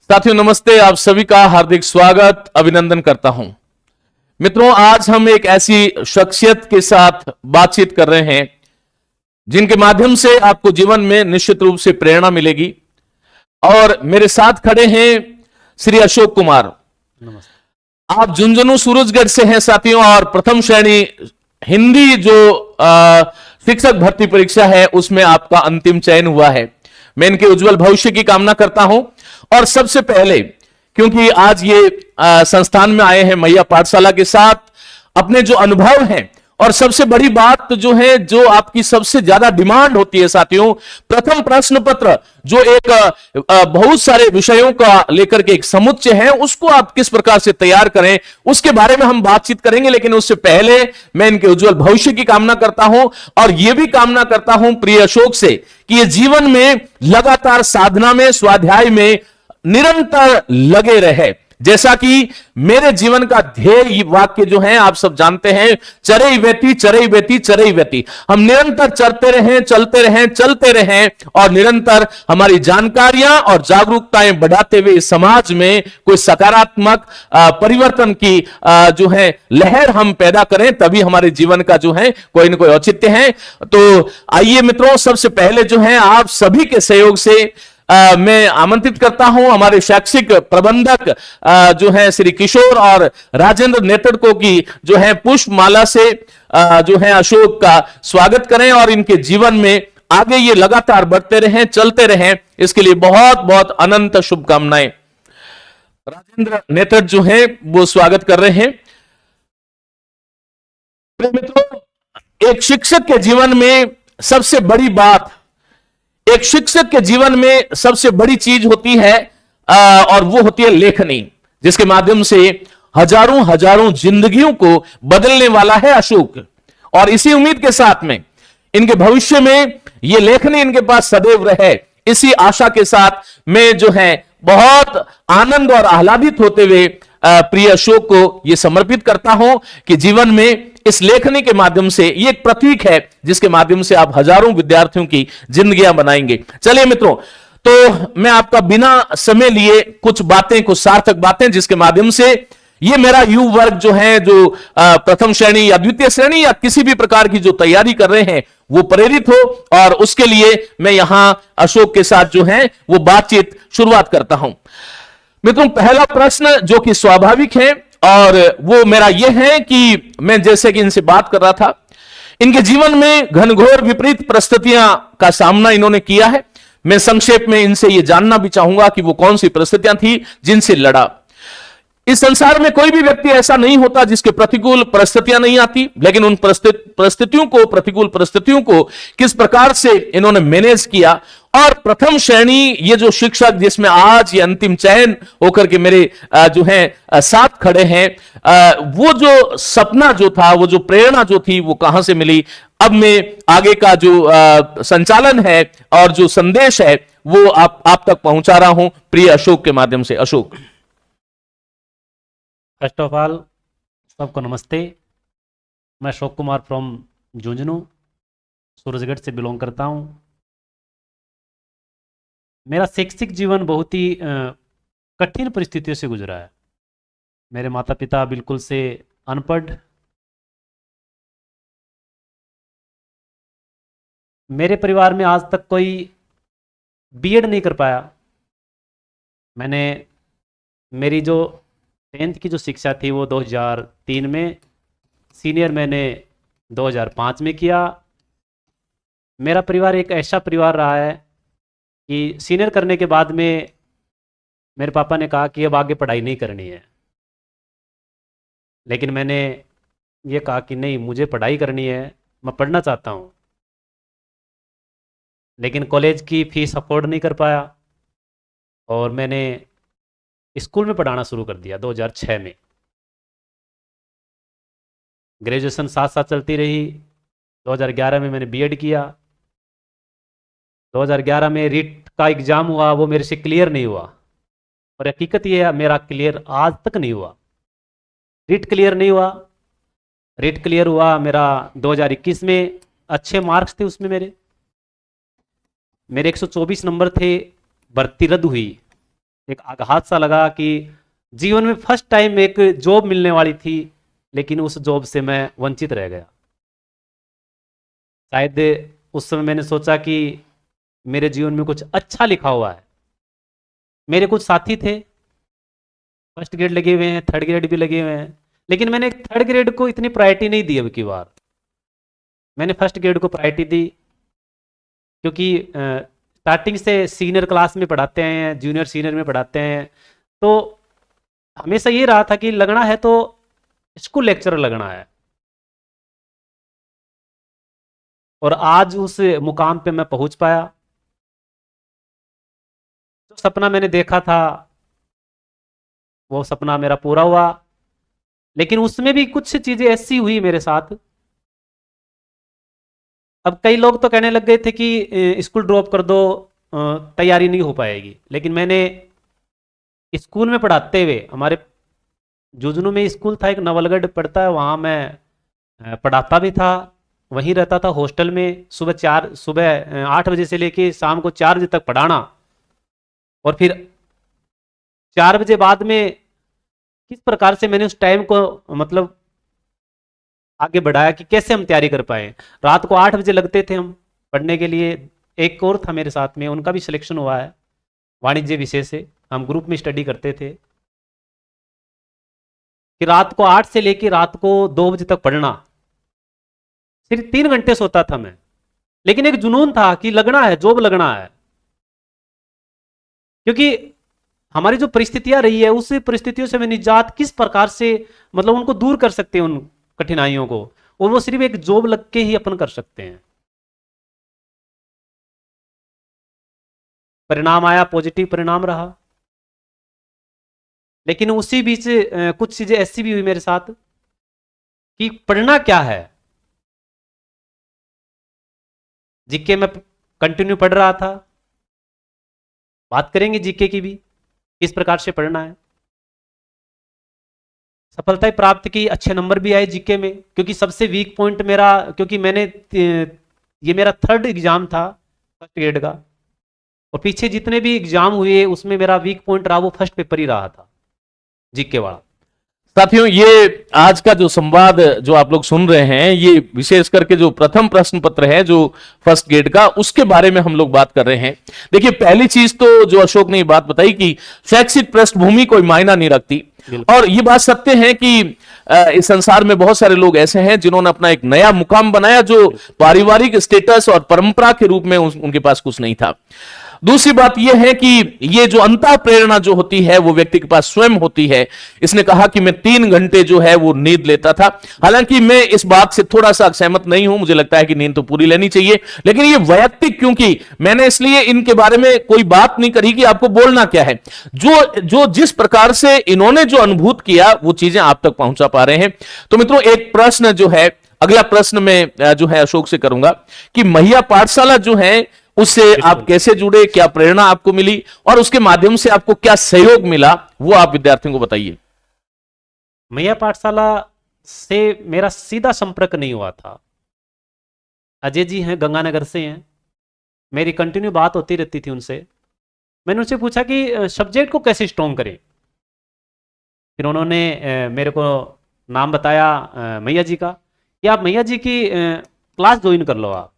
साथियों नमस्ते, आप सभी का हार्दिक स्वागत अभिनंदन करता हूं। मित्रों, आज हम एक ऐसी शख्सियत के साथ बातचीत कर रहे हैं जिनके माध्यम से आपको जीवन में निश्चित रूप से प्रेरणा मिलेगी। और मेरे साथ खड़े हैं श्री अशोक कुमार। नमस्ते। आप झुंझुनू सूरजगढ़ से हैं साथियों, और प्रथम श्रेणी हिंदी जो शिक्षक भर्ती परीक्षा है उसमें आपका अंतिम चयन हुआ है। मैं इनके उज्जवल भविष्य की कामना करता हूं। और सबसे पहले, क्योंकि आज ये संस्थान में आए हैं मैया पाठशाला के साथ, अपने जो अनुभव हैं और सबसे बड़ी बात जो है, जो आपकी सबसे ज्यादा डिमांड होती है साथियों, प्रथम प्रश्न पत्र जो एक बहुत सारे विषयों का लेकर के एक समुच्चय है, उसको आप किस प्रकार से तैयार करें, उसके बारे में हम बातचीत करेंगे। लेकिन उससे पहले मैं इनके उज्जवल भविष्य की कामना करता हूं, और यह भी कामना करता हूं प्रिय अशोक से कि ये जीवन में लगातार साधना में, स्वाध्याय में निरंतर लगे रहे। जैसा कि मेरे जीवन का ध्येय वाक्य जो है आप सब जानते हैं, चरई वेती चरई वेती चरई वेती। हम निरंतर चलते रहें, चलते रहें, चलते रहें, और निरंतर हमारी जानकारियां और जागरूकताएं बढ़ाते हुए समाज में कोई सकारात्मक परिवर्तन की जो है लहर हम पैदा करें, तभी हमारे जीवन का जो है कोई ना कोई औचित्य है। तो आइए मित्रों, सबसे पहले जो है आप सभी के सहयोग से मैं आमंत्रित करता हूं हमारे शैक्षिक प्रबंधक जो है श्री किशोर और राजेंद्र नेतृत्व की जो है पुष्पमाला से जो है अशोक का स्वागत करें, और इनके जीवन में आगे ये लगातार बढ़ते रहें, चलते रहें, इसके लिए बहुत बहुत अनंत शुभकामनाएं। राजेंद्र नेतृत्व जो है वो स्वागत कर रहे हैं। मित्रों, एक शिक्षक के जीवन में सबसे बड़ी बात, एक शिक्षक के जीवन में सबसे बड़ी चीज होती है और वो होती है लेखनी, जिसके माध्यम से हजारों हजारों जिंदगियों को बदलने वाला है अशोक। और इसी उम्मीद के साथ में इनके भविष्य में ये लेखनी इनके पास सदैव रहे, इसी आशा के साथ मैं जो है बहुत आनंद और आह्लादित होते हुए प्रिय अशोक को यह समर्पित करता हूं कि जीवन में इस लेखनी के माध्यम से, ये एक प्रतीक है जिसके माध्यम से आप हजारों विद्यार्थियों की जिंदगियां बनाएंगे। चलिए मित्रों, तो मैं आपका बिना समय लिए कुछ बातें, कुछ सार्थक बातें, जिसके माध्यम से ये मेरा युवा वर्ग जो है, जो प्रथम श्रेणी या द्वितीय श्रेणी या किसी भी प्रकार की जो तैयारी कर रहे हैं, वो प्रेरित हो, और उसके लिए मैं यहां अशोक के साथ जो है वो बातचीत शुरुआत करता हूं। मित्रों, पहला प्रश्न जो कि स्वाभाविक है, और वो मेरा यह है कि मैं जैसे कि इनसे बात कर रहा था, इनके जीवन में घनघोर विपरीत परिस्थितियां का सामना इन्होंने किया है। मैं संक्षेप में इनसे यह जानना भी चाहूंगा कि वो कौन सी परिस्थितियां थी जिनसे लड़ा। इस संसार में कोई भी व्यक्ति ऐसा नहीं होता जिसके प्रतिकूल परिस्थितियां नहीं आती, लेकिन उन परिस्थितियों को, प्रतिकूल परिस्थितियों को किस प्रकार से इन्होंने मैनेज किया। और प्रथम श्रेणी ये जो शिक्षक जिसमें आज ये अंतिम चयन होकर के मेरे जो है साथ खड़े हैं, वो जो सपना जो था, वो जो प्रेरणा जो थी, वो कहां से मिली। अब मैं आगे का जो संचालन है और जो संदेश है वो आप तक पहुंचा रहा हूं प्रिय अशोक के माध्यम से। अशोक, फर्स्ट ऑफ ऑल सबको नमस्ते। मैं अशोक कुमार फ्रॉम झुंझुनू सूरजगढ़ से बिलोंग करता हूं। मेरा शैक्षिक जीवन बहुत ही कठिन परिस्थितियों से गुजरा है। मेरे माता पिता बिल्कुल से अनपढ़, मेरे परिवार में आज तक कोई बीएड नहीं कर पाया। मैंने मेरी जो 10th की जो शिक्षा थी वो 2003 में, सीनियर मैंने 2005 में किया। मेरा परिवार एक ऐसा परिवार रहा है कि सीनियर करने के बाद में मेरे पापा ने कहा कि अब आगे पढ़ाई नहीं करनी है, लेकिन मैंने ये कहा कि नहीं, मुझे पढ़ाई करनी है, मैं पढ़ना चाहता हूँ। लेकिन कॉलेज की फीस अफोर्ड नहीं कर पाया, और मैंने स्कूल में पढ़ाना शुरू कर दिया 2006 में। ग्रेजुएशन साथ साथ चलती रही। 2011 में मैंने बीएड किया। 2011 में रीट का एग्ज़ाम हुआ, वो मेरे से क्लियर नहीं हुआ, और हकीकत ये है मेरा क्लियर आज तक नहीं हुआ। रीट क्लियर नहीं हुआ। रीट क्लियर हुआ मेरा 2021 में। अच्छे मार्क्स थे उसमें, मेरे 124 नंबर थे। भर्ती रद्द हुई एक आघात सा लगा कि जीवन में फर्स्ट टाइम एक जॉब मिलने वाली थी, लेकिन उस जॉब से मैं वंचित रह गया। शायद उस समय मैंने सोचा कि मेरे जीवन में कुछ अच्छा लिखा हुआ है। मेरे कुछ साथी थे, फर्स्ट ग्रेड लगे हुए हैं, थर्ड ग्रेड भी लगे हुए हैं, लेकिन मैंने थर्ड ग्रेड को इतनी प्रायोरिटी नहीं दी। अब की बार मैंने फर्स्ट ग्रेड को प्रायोरिटी दी, क्योंकि स्टार्टिंग से सीनियर क्लास में पढ़ाते हैं, जूनियर सीनियर में पढ़ाते हैं, तो हमेशा ये रहा था कि लगना है तो स्कूल लेक्चरर लगना है। और आज उस मुकाम पे मैं पहुंच पाया। जो सपना मैंने देखा था वो सपना मेरा पूरा हुआ, लेकिन उसमें भी कुछ चीजें ऐसी हुई मेरे साथ। अब कई लोग तो कहने लग गए थे कि स्कूल ड्रॉप कर दो, तैयारी नहीं हो पाएगी, लेकिन मैंने स्कूल में पढ़ाते हुए, हमारे झुंझुनू में स्कूल था एक, नवलगढ़ पड़ता है, वहाँ मैं पढ़ाता भी था, वहीं रहता था हॉस्टल में। सुबह 8 बजे से लेके शाम को 4 बजे तक पढ़ाना, और फिर 4 बजे बाद में किस प्रकार से मैंने उस टाइम को मतलब आगे बढ़ाया कि कैसे हम तैयारी कर पाए। रात को 8 बजे लगते थे हम पढ़ने के लिए। एक और था मेरे साथ में, उनका भी सिलेक्शन हुआ है वाणिज्य विषय से, हम ग्रुप में स्टडी करते थे कि रात को 8 से लेकर रात को 2 बजे तक पढ़ना। सिर्फ 3 घंटे सोता था मैं, लेकिन एक जुनून था कि लगना है, जॉब लगना है। क्योंकि हमारी जो परिस्थितियां रही है, उस परिस्थितियों से मैं निजात किस प्रकार से मतलब उनको दूर कर सकते हैं, उन कठिनाइयों को, और वो सिर्फ एक जॉब लग के ही अपन कर सकते हैं। परिणाम आया, पॉजिटिव परिणाम रहा, लेकिन उसी बीच कुछ चीजें ऐसी भी हुई मेरे साथ कि पढ़ना क्या है। जीके में कंटिन्यू पढ़ रहा था, बात करेंगे जीके की भी, किस प्रकार से पढ़ना है। सफलता प्राप्त की, अच्छे नंबर भी आए जीके में, क्योंकि सबसे वीक पॉइंट मेरा, क्योंकि ये मेरा 3rd एग्जाम था फर्स्ट ग्रेड का, और पीछे जितने भी एग्जाम हुए उसमें मेरा वीक पॉइंट रहा वो फर्स्ट पेपर ही रहा था, जीके वाला। साथियों, ये आज का जो संवाद जो आप लोग सुन रहे हैं, ये विशेष करके जो प्रथम प्रश्न पत्र है जो फर्स्ट ग्रेड का, उसके बारे में हम लोग बात कर रहे हैं। देखिए, पहली चीज तो जो अशोक ने बात बताई कि शैक्षिक पृष्ठभूमि कोई मायना नहीं रखती, और ये बात सत्य है कि इस संसार में बहुत सारे लोग ऐसे हैं जिन्होंने अपना एक नया मुकाम बनाया जो पारिवारिक स्टेटस और परंपरा के रूप में उनके पास कुछ नहीं था। दूसरी बात यह है कि ये जो अंतः प्रेरणा जो होती है वो व्यक्ति के पास स्वयं होती है। इसने कहा कि मैं 3 घंटे जो है वो नींद लेता था। हालांकि मैं इस बात से थोड़ा सा सहमत नहीं हूं, मुझे लगता है कि नींद तो पूरी लेनी चाहिए, लेकिन ये वैयक्तिक, क्योंकि मैंने इसलिए इनके बारे में कोई बात नहीं करी कि आपको बोलना क्या है। जो जिस प्रकार से इन्होंने जो अनुभूत किया वो चीजें आप तक पहुंचा पा रहे हैं। तो मित्रों, एक प्रश्न जो है, अगला प्रश्न मैं जो है अशोक से करूंगा कि महिया पाठशाला जो है उससे आप कैसे जुड़े, क्या प्रेरणा आपको मिली, और उसके माध्यम से आपको क्या सहयोग मिला, वो आप विद्यार्थियों को बताइए। मैया पाठशाला से मेरा सीधा संपर्क नहीं हुआ था। अजय जी हैं, गंगानगर से हैं, मेरी कंटिन्यू बात होती रहती थी उनसे। मैंने उनसे पूछा कि सब्जेक्ट को कैसे स्ट्रॉन्ग करें। फिर उन्होंने मेरे को नाम बताया मैया जी का, कि आप मैया जी की क्लास ज्वाइन कर लो आप।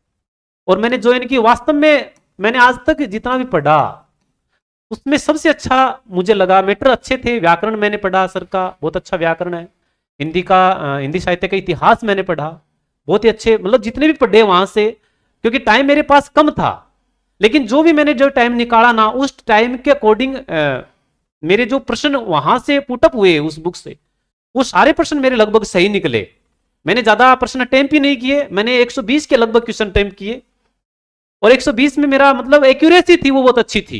और मैंने ज्वाइन की। वास्तव में मैंने आज तक जितना भी पढ़ा उसमें सबसे अच्छा मुझे लगा, मैटर अच्छे थे। व्याकरण मैंने पढ़ा, सर का बहुत अच्छा व्याकरण है। हिंदी साहित्य का इतिहास मैंने पढ़ा, बहुत ही अच्छे, मतलब जितने भी पढ़े वहां से, क्योंकि टाइम मेरे पास कम था, लेकिन जो भी मैंने जो टाइम निकाला ना, उस टाइम के अकॉर्डिंग मेरे जो प्रश्न वहां से पुटअप हुए उस बुक से, वो सारे प्रश्न मेरे लगभग सही निकले। मैंने ज्यादा प्रश्न अटेम्प्ट ही नहीं किए, मैंने 120 के लगभग क्वेश्चन अटेम्प्ट किए, और 120 में मेरा मतलब एक्यूरेसी थी वो बहुत अच्छी थी।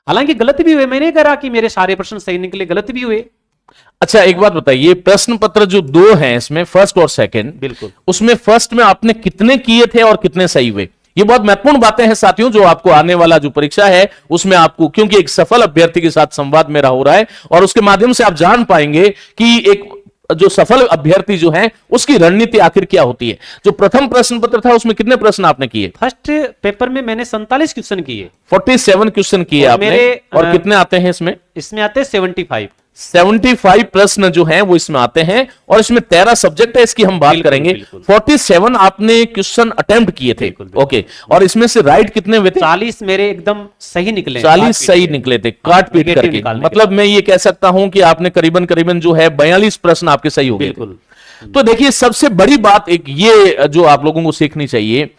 हालांकि गलत भी हुए, मैंने कहा कि मेरे सारे प्रश्न सही निकले, गलत भी हुए। अच्छा, एक बात बताइए, प्रश्न पत्र जो 2 हैं इसमें, फर्स्ट और सेकंड, बिल्कुल, उसमें फर्स्ट में आपने कितने किए थे और कितने सही हुए? ये बहुत महत्वपूर्ण बातें हैं साथियों, जो आपको आने वाला जो परीक्षा है उसमें आपको, क्योंकि एक सफल अभ्यर्थी के साथ संवाद मेरा हो रहा है, और उसके माध्यम से आप जान पाएंगे कि एक जो सफल अभ्यर्थी जो है उसकी रणनीति आखिर क्या होती है? जो प्रथम प्रश्न पत्र था उसमें कितने प्रश्न आपने किए? फर्स्ट पेपर में मैंने 47 क्वेश्चन किए, 47 क्वेश्चन किए और आपने। और कितने आते हैं इसमें? इसमें आते हैं 75 प्रश्न जो हैं वो इसमें आते हैं, और इसमें 13 सब्जेक्ट है, इसकी हम बात बिल्कुल, करेंगे। बिल्कुल। 47 आपने क्वेश्चन अटेम्प्ट किए थे। बिल्कुल, बिल्कुल। ओके, और इसमें से राइट कितने हुए थे? 40 मेरे एकदम सही निकले, 40 सही निकले थे, काट पीट नेगेटिव करके। निकालने के मतलब मैं ये कह सकता हूं कि आपने करीबन करीबन जो है 42 प्रश्न आपके सही हो गए थे। बिल्कुल। तो देखिए, सबसे बड़ी बात एक ये जो आप लोगों को सीखनी चाहिए,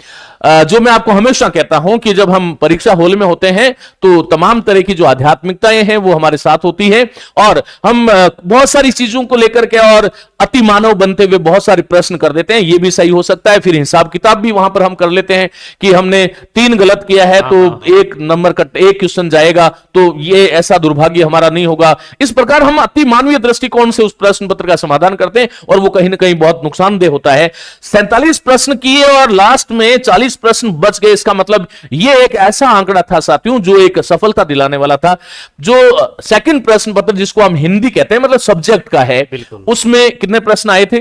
जो मैं आपको हमेशा कहता हूं कि जब हम परीक्षा हॉल में होते हैं तो तमाम तरह की जो आध्यात्मिकताएं हैं वो हमारे साथ होती है, और हम बहुत सारी चीजों को लेकर के और अति मानव बनते हुए बहुत सारे प्रश्न कर देते हैं। ये भी सही हो सकता है, फिर हिसाब किताब भी वहां पर हम कर लेते हैं कि हमने 3 गलत किया है तो 1 नंबर का 1 क्वेश्चन जाएगा, तो ये ऐसा दुर्भाग्य हमारा नहीं होगा। इस प्रकार हम अति मानवीय दृष्टिकोण से उस प्रश्न पत्र का समाधान करते हैं, और वो कहीं ना कहीं बहुत नुकसानदेह होता है। 47 प्रश्न किए और लास्ट में 40 प्रश्न बच गए, इसका मतलब ये एक ऐसा आंकड़ा था साथियों जो एक सफलता दिलाने वाला था। जो सेकंड प्रश्न पत्र जिसको हम हिंदी कहते हैं, मतलब सब्जेक्ट का है, बिल्कुल। उसमें कितने प्रश्न आए थे?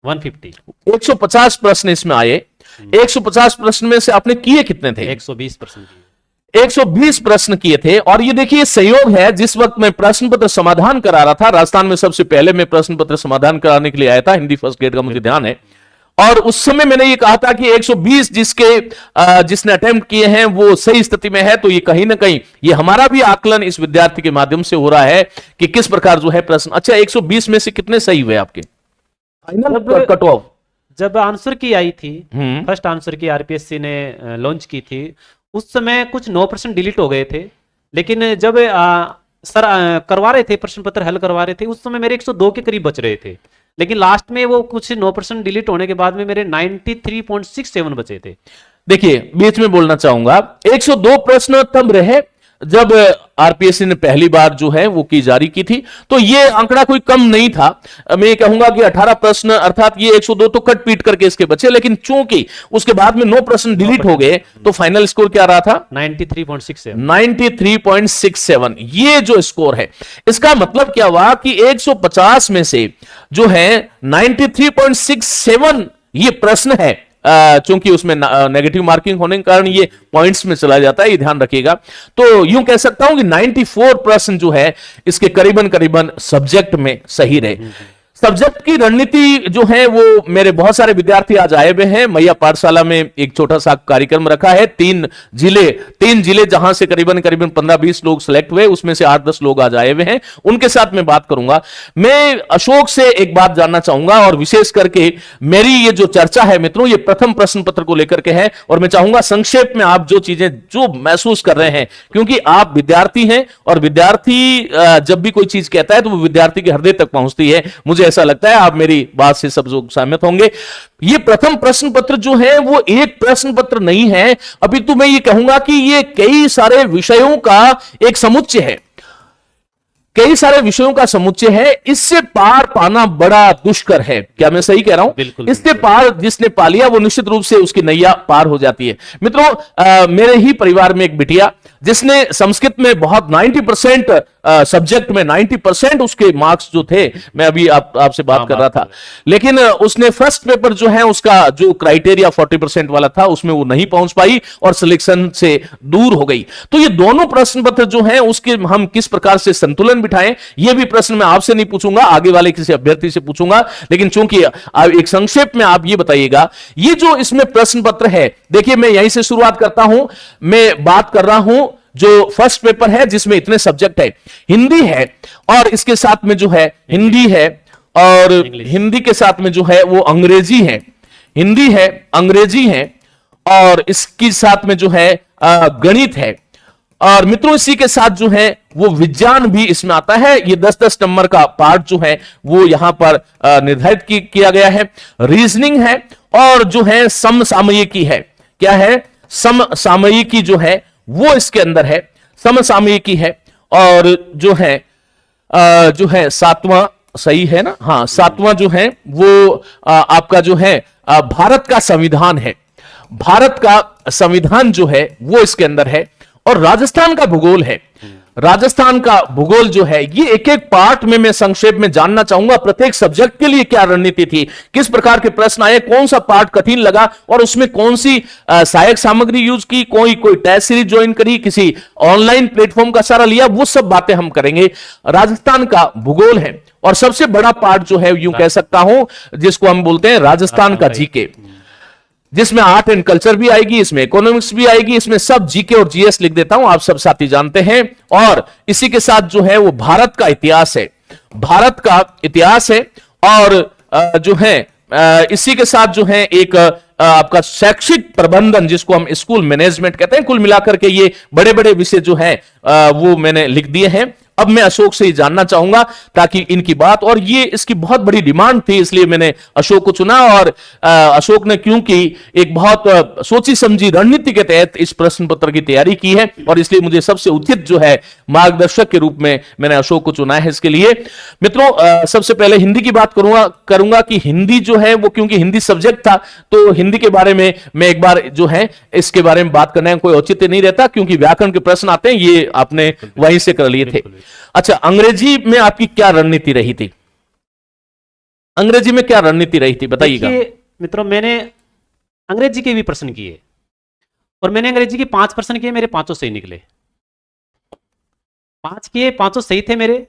150, 150 प्रश्न इसमें आए। 150 प्रश्न में से आपने किए कितने थे? 120% किए। 120 प्रश्न किए थे। और ये देखिए संयोग है, जिस वक्त मैं प्रश्न पत्र समाधान करा रहा था, राजस्थान में सबसे पहले मैं प्रश्न पत्र समाधान कराने के लिए आया था, हिंदी फर्स्ट ग्रेड का मुझे ध्यान है, और उस समय मैंने ये कहा था कि 120 जिसने अटेम्प्ट किए हैं वो सही स्थिति में है। तो ये कहीं ना कहीं ये हमारा भी आकलन इस विद्यार्थी के माध्यम से हो रहा है कि किस प्रकार जो है प्रश्न। अच्छा, 120 में से कितने सही हुए आपके फाइनल कट ऑफ? जब आंसर की आई थी, फर्स्ट आंसर की आरपीएससी ने लॉन्च की थी, उस समय कुछ 9% डिलीट हो गए थे। लेकिन जब सर करवा रहे थे, प्रश्न पत्र हल करवा रहे थे, उस समय मेरे 102 के करीब बच रहे थे। लेकिन लास्ट में वो कुछ 9% डिलीट होने के बाद में मेरे 93.67 बचे थे। देखिए, बीच में बोलना चाहूंगा, 102 प्रश्न तब रहे जब आरपीएससी ने पहली बार जो है वो की जारी की थी, तो ये आंकड़ा कोई कम नहीं था। मैं ये कहूंगा कि 18 प्रश्न, अर्थात ये 102 तो कट पीट करके इसके बचे, लेकिन चूंकि उसके बाद में 9 प्रश्न डिलीट हो गए, तो फाइनल स्कोर क्या रहा था? 93.67। 93.67 ये जो स्कोर है, इसका मतलब क्या हुआ कि 150 में से जो है 93.67 ये प्रश्न है। चूंकि उसमें नेगेटिव मार्किंग होने के कारण ये पॉइंट्स में चला जाता है, ये ध्यान रखिएगा। तो यूं कह सकता हूं कि 94% जो है इसके करीबन करीबन सब्जेक्ट में सही रहे। सब्जेक्ट की रणनीति जो है वो मेरे बहुत सारे विद्यार्थी आज आए हुए हैं। मैया पाठशाला में एक छोटा सा कार्यक्रम रखा है, 3 जिले जहां से करीबन करीबन 15-20 लोग सिलेक्ट हुए, उसमें से 8-10 लोग आज आए हुए हैं। उनके साथ मैं बात करूंगा। मैं अशोक से एक बात जानना चाहूंगा, और विशेष करके मेरी ये जो चर्चा है मित्रों, ये प्रथम प्रश्न पत्र को लेकर के है, और मैं चाहूंगा संक्षेप में आप जो चीजें जो महसूस कर रहे हैं, क्योंकि आप विद्यार्थी हैं, और विद्यार्थी जब भी कोई चीज कहता है तो वो विद्यार्थी के हृदय तक पहुंचती है। मुझे ऐसा लगता है आप मेरी बात से सब लोग सहमत होंगे। ये प्रथम प्रश्न पत्र जो है वो एक प्रश्न पत्र नहीं है, अभी तो मैं ये कहूंगा कि ये कई सारे विषयों का एक समुच्चय है, कई सारे विषयों का समुच्चय है। इससे पार पाना बड़ा दुष्कर है। क्या मैं सही कह रहा हूं? बिल्कुल। इससे पार जिसने पा लिया वो निश्चित रूप से उसकी नैया पार हो जाती है। मित्रों, मेरे ही परिवार में एक बिटिया जिसने संस्कृत में बहुत 90% सब्जेक्ट में 90% उसके मार्क्स जो थे, मैं अभी आपसे बात कर रहा था, लेकिन उसने फर्स्ट पेपर जो है उसका जो क्राइटेरिया 40% वाला था उसमें वो नहीं पहुंच पाई और सिलेक्शन से दूर हो गई। तो ये दोनों प्रश्न पत्र जो हैं उसके हम किस प्रकार से संतुलन बिठाएं, ये भी प्रश्न मैं आपसे नहीं पूछूंगा, आगे वाले किसी अभ्यर्थी से पूछूंगा। लेकिन चूंकि एक संक्षेप में आप ये बताइएगा, ये जो इसमें प्रश्न पत्र है, देखिए मैं यहीं से शुरुआत करता हूं। मैं बात कर रहा हूं जो फर्स्ट पेपर है जिसमें इतने सब्जेक्ट है, हिंदी है, और इसके साथ में जो है हिंदी है, और हिंदी के साथ में जो है वो अंग्रेजी है, हिंदी है, अंग्रेजी है, और इसके साथ में जो है गणित है, और मित्रों इसी के साथ जो है वो विज्ञान भी इसमें आता है। ये 10-10 नंबर का पार्ट जो है वो यहां पर निर्धारित किया गया है। रीजनिंग है, और जो है समसामयिकी है। क्या है? समसामयिकी जो है वो इसके अंदर है, समसामयिकी है, और जो है 7वां, सही है ना? हाँ, 7वां जो है वो आपका जो है भारत का संविधान है। भारत का संविधान जो है वो इसके अंदर है, और राजस्थान का भूगोल है। राजस्थान का भूगोल जो है, ये एक एक पार्ट में मैं संक्षेप में जानना चाहूंगा प्रत्येक सब्जेक्ट के लिए क्या रणनीति थी, किस प्रकार के प्रश्न आए, कौन सा पार्ट कठिन लगा और उसमें कौन सी सहायक सामग्री यूज की, कोई टेस्ट सीरीज ज्वाइन करी, किसी ऑनलाइन प्लेटफॉर्म का सहारा लिया, वो सब बातें हम करेंगे। राजस्थान का भूगोल है और सबसे बड़ा पार्ट जो है यूं कह सकता हूं जिसको हम बोलते हैं राजस्थान का जीके, जिसमें आर्ट एंड कल्चर भी आएगी, इसमें इकोनॉमिक्स भी आएगी, इसमें सब जीके और जीएस लिख देता हूं, आप सब साथी जानते हैं। और इसी के साथ जो है वो भारत का इतिहास है, भारत का इतिहास है। और जो है इसी के साथ जो है एक आपका शैक्षिक प्रबंधन जिसको हम स्कूल मैनेजमेंट कहते हैं। कुल मिलाकर के ये बड़े बड़े विषय जो है वो मैंने लिख दिए हैं। अब मैं अशोक से ही जानना चाहूंगा ताकि इनकी बात, और ये इसकी बहुत बड़ी डिमांड थी इसलिए मैंने अशोक को चुना, और अशोक ने क्योंकि एक बहुत सोची समझी रणनीति के तहत इस प्रश्न पत्र की तैयारी की है और इसलिए मुझे सबसे उचित जो है मार्गदर्शक के रूप में मैंने अशोक को चुना है इसके लिए। मित्रों, सबसे पहले हिंदी की बात करूंगा कि हिंदी जो है वो क्योंकि हिंदी सब्जेक्ट था तो हिंदी के बारे में मैं एक बार जो है इसके बारे में बात करने का कोई औचित्य नहीं रहता क्योंकि व्याकरण के प्रश्न आते हैं, ये आपने वहीं से कर लिए थे। अच्छा, अंग्रेजी में आपकी क्या रणनीति रही थी? अंग्रेजी में क्या रणनीति रही थी बताइएगा। मित्रों, मैंने अंग्रेजी के भी प्रश्न किए और मैंने अंग्रेजी के 5 प्रश्न किए, मेरे 5 सही निकले। 5 किए, 5 सही थे मेरे।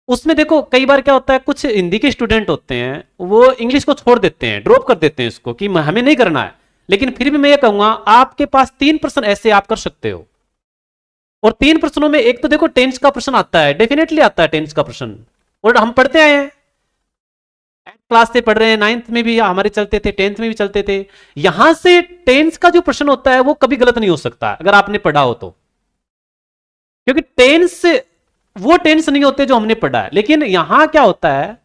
उसमें देखो कई बार क्या होता है, कुछ हिंदी के स्टूडेंट होते हैं वो इंग्लिश को छोड़ देते हैं, ड्रॉप कर देते हैं इसको कि हमें नहीं करना है। लेकिन फिर भी मैं ये कहूंगा आपके पास 3 प्रश्न ऐसे आप कर सकते हो, और 3 प्रश्नों में एक तो देखो टेंस का प्रश्न आता है, डेफिनेटली आता है टेंस का प्रश्न, और हम पढ़ते आए हैं, 8th क्लास से पढ़ रहे हैं, 9th में भी हमारे चलते थे, 10th में भी चलते थे। यहां से टेंस का जो प्रश्न होता है वो कभी गलत नहीं हो सकता अगर आपने पढ़ा हो तो, क्योंकि टेंस वो टेंस नहीं होते जो हमने पढ़ा है। लेकिन यहां क्या होता है,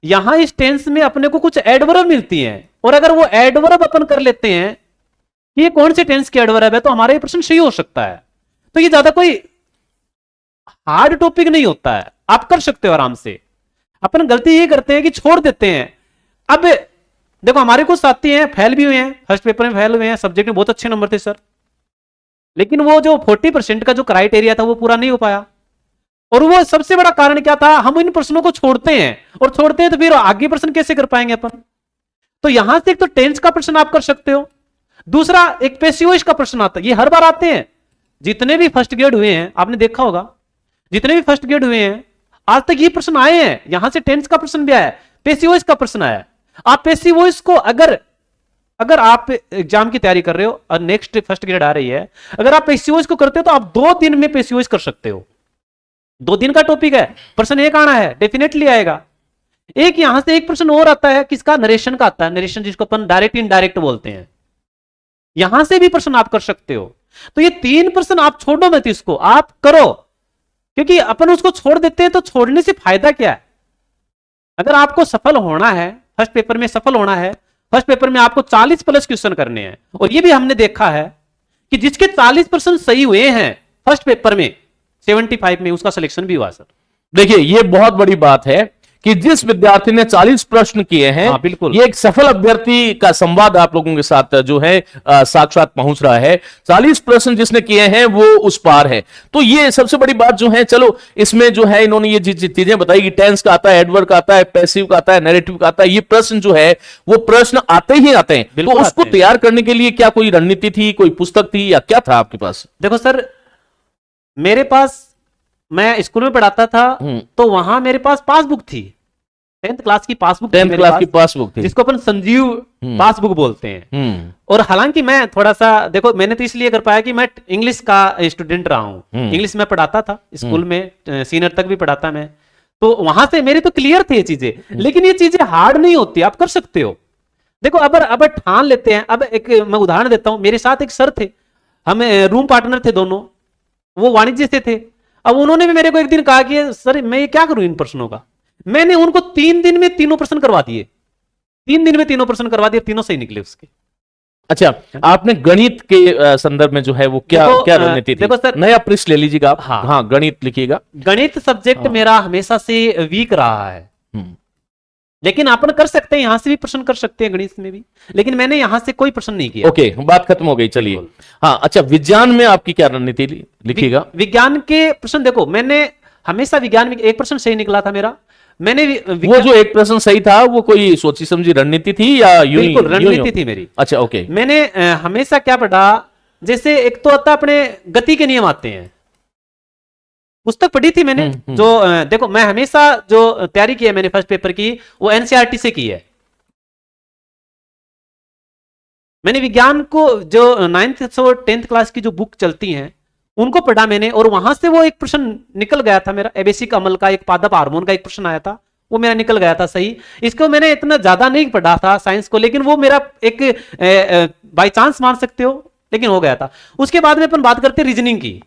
यहां इस टेंस में अपने को कुछ एडवर्ब मिलती हैं, और अगर वो एडवर्ब अपन कर लेते हैं कि ये कौन से टेंस की एडवर्ब है तो हमारा ये प्रश्न सही हो सकता है। तो ये ज्यादा कोई हार्ड टॉपिक नहीं होता है, आप कर सकते हो आराम से। अपन गलती ये करते हैं कि छोड़ देते हैं। अब देखो हमारे कुछ साथी हैं फेल भी हुए हैं, फर्स्ट पेपर में फेल हुए हैं, सब्जेक्ट में बहुत अच्छे नंबर थे सर, लेकिन वो जो 40% का जो क्राइटेरिया था वो पूरा नहीं हो पाया। और वो सबसे बड़ा कारण क्या था, हम इन प्रश्नों को छोड़ते हैं, और छोड़ते हैं तो फिर आगे प्रश्न कैसे कर पाएंगे अपन। तो यहां से एक तो टेंस का प्रश्न आप कर सकते हो, दूसरा एक पैसिव वॉइस का प्रश्न आता है, ये हर बार आते हैं। जितने भी फर्स्ट ग्रेड हुए हैं आपने देखा होगा, जितने भी फर्स्ट ग्रेड हुए हैं आज तक ये प्रश्न आए हैं। यहां से टेंस का प्रश्न भी आया है, पैसिव वॉइस का प्रश्न आया है। आप पैसिव वॉइस को अगर आप एग्जाम की तैयारी कर रहे हो और नेक्स्ट फर्स्ट ग्रेड आ रही है, अगर आप पैसिव वॉइस को करते हो तो आप 2 दिन में पैसिव वॉइस कर सकते हो। 2 दिन का टॉपिक है, प्रश्न एक आना है, डेफिनेटली आएगा। एक यहां से एक प्रश्न और आता है, किसका, नरेशन का आता है, नरेशन जिसको अपन डायरेक्ट इनडायरेक्ट बोलते हैं, यहां से भी प्रश्न आप कर सकते हो। तो ये 3 प्रश्न आप छोड़ो मत, इसको आप करो, क्योंकि अपन उसको छोड़ देते हैं तो छोड़ने से फायदा क्या है। अगर आपको सफल होना है, फर्स्ट पेपर में सफल होना है, फर्स्ट पेपर में आपको 40+ क्वेश्चन करने हैं, और ये भी हमने देखा है कि जिसके 40% सही हुए हैं फर्स्ट पेपर में 75 में उसका सिलेक्शन भी हुआ सर। देखिए ये बहुत बड़ी बात है कि जिस विद्यार्थी ने 40 प्रश्न किए हैं, हाँ, बिल्कुल, ये एक सफल अभ्यर्थी का संवाद आप लोगों के साथ जो है साक्षात पहुंच रहा है। 40 प्रश्न जिसने किए हैं वो उस पार है। तो ये सबसे बड़ी बात जो है, चलो इसमें जो है इन्होंने ये चीजें बताई कि टेंस का आता है, एडवर्ब का आता है, पैसिव का आता है, नैरेटिव का आता है, ये प्रश्न जो है वो प्रश्न आते ही आते हैं। तो उसको तैयार करने के लिए क्या कोई रणनीति थी, कोई पुस्तक थी, या क्या था आपके पास? देखो सर, मेरे पास, मैं स्कूल में पढ़ाता था तो वहां मेरे पास पासबुक थी, 10th क्लास की पासबुक, 10th क्लास की पासबुक थी, जिसको अपन संजीव पासबुक बोलते हैं। और हालांकि मैं थोड़ा सा, देखो मैंने तो इसलिए कर पाया कि मैं इंग्लिश का स्टूडेंट रहा हूं, इंग्लिश में पढ़ाता था स्कूल में, सीनियर तक भी पढ़ाता मैं, तो वहां से मेरी तो क्लियर थी ये चीजें। लेकिन ये चीजें हार्ड नहीं होती, आप कर सकते हो। देखो अब ठान लेते हैं। अब एक मैं उदाहरण देता हूं, मेरे साथ एक सर थे, हम रूम पार्टनर थे दोनों, वो वाणिज्य से थे। अब उन्होंने भी मेरे को एक दिन कहा कि सर मैं ये क्या करूं इन प्रश्नों का। मैंने उनको 3 दिन में 3 प्रश्न करवा दिए, 3 दिन में 3 प्रश्न करवा दिए, 3 सही निकले उसके। अच्छा, आपने गणित के संदर्भ में जो है वो क्या रणनीति थी? देखो सर, नया पृष्ठ ले लीजिएगा आप। हाँ, गणित लिखिएगा। गणित सब्जेक्ट मेरा हमेशा से वीक रहा है, लेकिन अपन कर सकते हैं, यहां से भी प्रश्न कर सकते हैं गणित में भी, लेकिन मैंने यहां से कोई प्रश्न नहीं किया। ओके, बात खत्म हो गई, चलिए। हाँ, अच्छा, विज्ञान में आपकी क्या रणनीति लिखिएगा? विज्ञान के प्रश्न देखो, मैंने हमेशा विज्ञान में एक प्रश्न सही निकला था मेरा। मैंने वो जो एक प्रश्न सही था वो कोई सोची समझी रणनीति थी या यूं ही? बिल्कुल रणनीति थी मेरी। अच्छा, ओके। मैंने हमेशा क्या पढ़ा, जैसे एक तो आता अपने गति के नियम आते हैं, पुस्तक पढ़ी थी मैंने। जो देखो, मैं हमेशा जो तैयारी की है मैंने फर्स्ट पेपर की, वो एनसीईआरटी से की है। मैंने विज्ञान को जो 9th और 10th क्लास की जो बुक चलती हैं उनको पढ़ा मैंने, और वहां से वो एक प्रश्न निकल गया था मेरा, एबेसिक अमल का, एक पादप हार्मोन का एक प्रश्न आया था, वो मेरा निकल गया था सही। इसको मैंने इतना ज्यादा नहीं पढ़ा था साइंस को, लेकिन वो मेरा एक बाय चांस मान सकते हो, लेकिन हो गया था। उसके बाद में अपन बात करते हैं रीजनिंग की।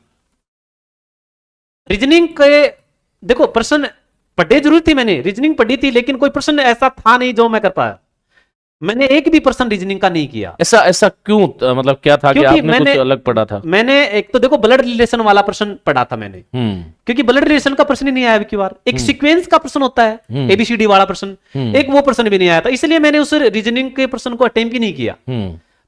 रीजनिंग के देखो प्रश्न पढ़े जरूर थी, मैंने रीजनिंग पढ़ी थी, लेकिन कोई प्रश्न ऐसा था नहीं जो मैं कर पाया। मैंने एक भी प्रश्न रीजनिंग का नहीं किया। ऐसा क्यों? मतलब क्या था कि आपने कुछ अलग पढ़ा था? मैंने एक तो देखो ब्लड रिलेशन वाला प्रश्न पढ़ा था मैंने, क्योंकि ब्लड रिलेशन का प्रश्न ही नहीं आया अब की बार। एक सीक्वेंस का प्रश्न होता है, एबीसीडी वाला प्रश्न, एक वो प्रश्न भी नहीं आया था, इसलिए मैंने उस रीजनिंग के प्रश्न को अटेम्प्ट ही नहीं किया।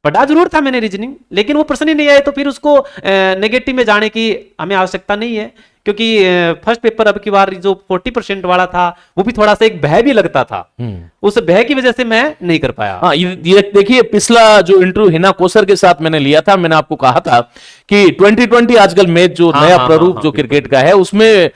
पढ़ा जरूर था मैंने रीजनिंग, लेकिन वो प्रश्न ही नहीं आए, तो फिर उसको नेगेटिव में जाने की हमें आवश्यकता नहीं है, क्योंकि फर्स्ट पेपर अब की बार जो 40% वाला था वो भी थोड़ा सा एक भय भी लगता था, उस भय की वजह से मैं नहीं कर पाया। हाँ, ये देखिए, पिछला जो इंटरव्यू हिना कोसर के साथ मैंने लिया था, मैंने आपको कहा था कि 2020 आजकल मैच जो नया प्रारूप जो क्रिकेट का है, उसमें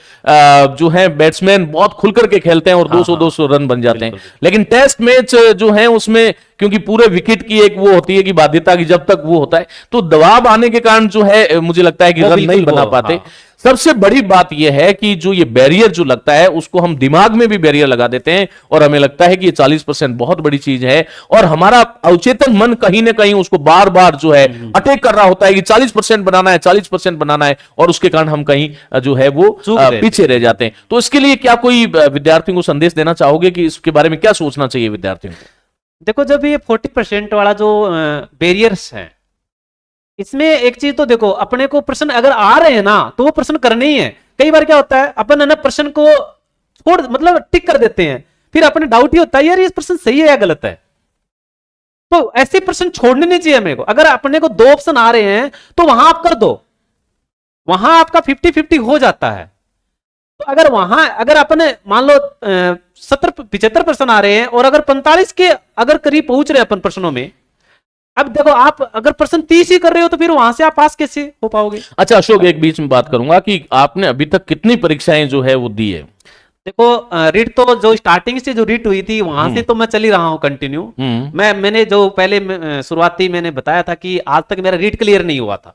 जो है बैट्समैन बहुत खुल करके खेलते हैं और 200-200 रन बन जाते हैं, लेकिन टेस्ट मैच जो है उसमें क्योंकि पूरे विकेट की एक वो होती है कि बाध्यता की, जब तक वो होता है तो दबाव आने के कारण जो है मुझे लगता है कि रन नहीं बना पाते। सबसे बड़ी बात यह है कि जो ये बैरियर जो लगता है उसको हम दिमाग में भी बैरियर लगा देते हैं, और हमें लगता है कि ये 40% बहुत बड़ी चीज है, और हमारा अवचेतन मन कहीं ना कहीं उसको बार बार जो है अटैक कर रहा होता है कि 40% बनाना है, 40% बनाना है, और उसके कारण हम कहीं जो है वो पीछे रह जाते हैं। तो इसके लिए क्या कोई विद्यार्थियों को संदेश देना चाहोगे कि इसके बारे में क्या सोचना चाहिए विद्यार्थियों को? देखो, जब ये 40% वाला जो बैरियर्स है, इसमें एक चीज तो देखो, अपने को प्रश्न अगर आ रहे हैं ना तो वो प्रश्न करने ही है। कई बार क्या होता है, अपन है ना प्रश्न को छोड़, मतलब टिक कर देते हैं, फिर अपने डाउट ही होता है यार ये प्रश्न सही है या गलत है। तो ऐसे प्रश्न छोड़ने नहीं चाहिए हमें को। अगर अपने को 2 ऑप्शन आ रहे हैं तो वहां आप कर दो, वहां आपका 50-50 हो जाता है। तो अगर वहां अगर अपने मान लो 70-75 प्रश्न आ रहे हैं और अगर 45 के अगर करीब पहुंच रहे हैं अपन प्रश्नों में, अब देखो आप अगर प्रश्न 30 ही कर रहे हो तो फिर वहां से आप पास कैसे हो पाओगे? अच्छा अशोक, एक बीच में बात करूंगा कि आपने अभी तक कितनी परीक्षाएं जो है वो दी है? देखो, रीट तो जो स्टार्टिंग से जो रीट हुई थी वहां से तो मैं चल ही रहा हूं कंटिन्यू। मैंने जो पहले शुरुआती मैंने बताया था कि आज तक मेरा रीट क्लियर नहीं हुआ था।